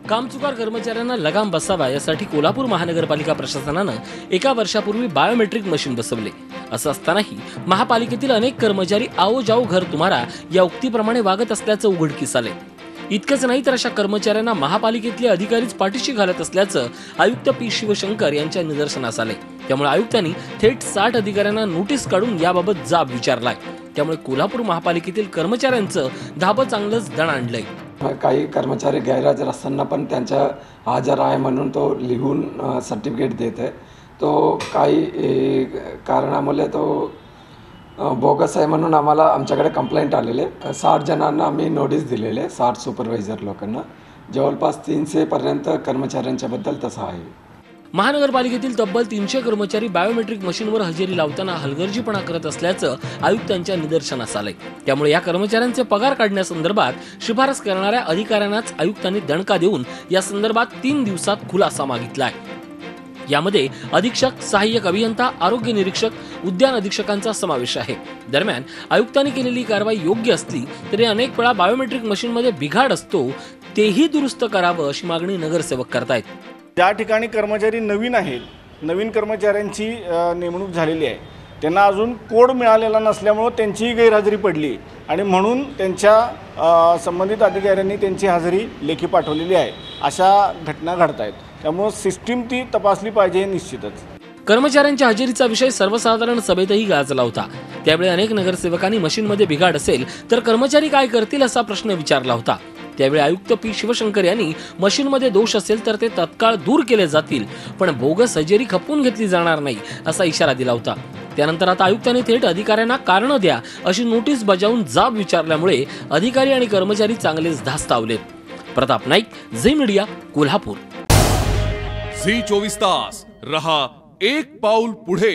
कामचुकार कर्मचाऱ्यांना लगाम बसावा यासाठी कोल्हापूर महानगरपालिका प्रशासनानं एका वर्षापूर्वी बायोमेट्रिक मशीन बसवले। असं असतानाही महापालिकेतील अनेक कर्मचारी आओ जाओ घर तुम्हारा या उक्तीप्रमाणे वागत असल्याचं उघडकीस आले। इतकंच नाही तर अशा कर्मचाऱ्यांना महापालिकेतले अधिकारीच पाठीशी घालत असल्याचं आयुक्त पी शिवशंकर यांच्या निदर्शनास आले। त्यामुळे आयुक्तांनी थेट 60 अधिकाऱ्यांना नोटीस काढून याबाबत जाब विचारलाय। त्यामुळे कोल्हापूर महापालिकेतील कर्मचाऱ्यांचं धाबं चांगलंच दण आणलंय। काही कर्मचारी गैरहजर असताना पण त्यांच्या हजर आहे म्हणून तो लिहून सर्टिफिकेट देत आहे। तो काही कारणामुळे तो बोगस आहे म्हणून आम्हाला आमच्याकडे कंप्लेंट आलेले 60 जणांना आम्ही नोटीस दिलेले, 60 सुपरवायझर लोकांना। जवळपास 300 पर्यंत कर्मचाऱ्यांच्या बद्दल तसं आहे। महानगरपालिकेतील तब्बल 300 कर्मचारी बायोमेट्रिक मशीनवर हजेरी लावताना हलगर्जीपणा करत असल्याचं आयुक्तांच्या निदर्शनास आलंय। त्यामुळे या कर्मचाऱ्यांचे पगार काढण्यासंदर्भात शिफारस करणाऱ्या अधिकाऱ्यांनाच आयुक्तांनी दणका देऊन या संदर्भात 3 दिवसात खुलासा मागितलाय। यामध्ये अधीक्षक, सहाय्यक अभियंता, आरोग्य निरीक्षक, उद्यान अधीक्षकांचा समावेश आहे। दरम्यान आयुक्तांनी केलेली कारवाई योग्य असली तरी अनेक वेळा बायोमेट्रिक मशीनमध्ये बिघाड असतो, तेही दुरुस्त करावं अशी मागणी नगरसेवक करतायत। ज्या ठिकाणी कर्मचारी नवीन आहेत, नवीन कर्मचाऱ्यांची नेमणूक झालेली आहे, त्यांना अजून कोड मिळालेला नसल्यामुळे त्यांचीही गैरहजेरी पडली आणि म्हणून त्यांच्या संबंधित अधिकाऱ्यांनी त्यांची हजेरी लेखी पाठवलेली आहे। अशा घटना घडत आहेत, त्यामुळे सिस्टीम ती तपासली पाहिजे निश्चितच। कर्मचाऱ्यांच्या हजेरीचा विषय सर्वसाधारण सभेतही गाजला होता। त्यावेळी अनेक नगरसेवकांनी मशीनमध्ये बिघाड असेल तर कर्मचारी काय करतील असा प्रश्न विचारला होता। त्यावेळी आयुक्त पी शिवशंकर यांनी मशीनमध्ये दोष असेल तर ते तत्काळ दूर केले जातील, पण बोगस हजेरी खपवून घेतली जाणार नाही असा इशारा दिला होता। त्यानंतर आता आयुक्तांनी थेट अधिकाऱ्यांना कारण द्या अशी नोटीस बजावून जाब विचारल्यामुळे अधिकारी आणि कर्मचारी चांगलेच धास्तावलेत। Pratap Naik, Zee media, Kolhapur. Zee 24 तास रहा एक पाऊल पुढे।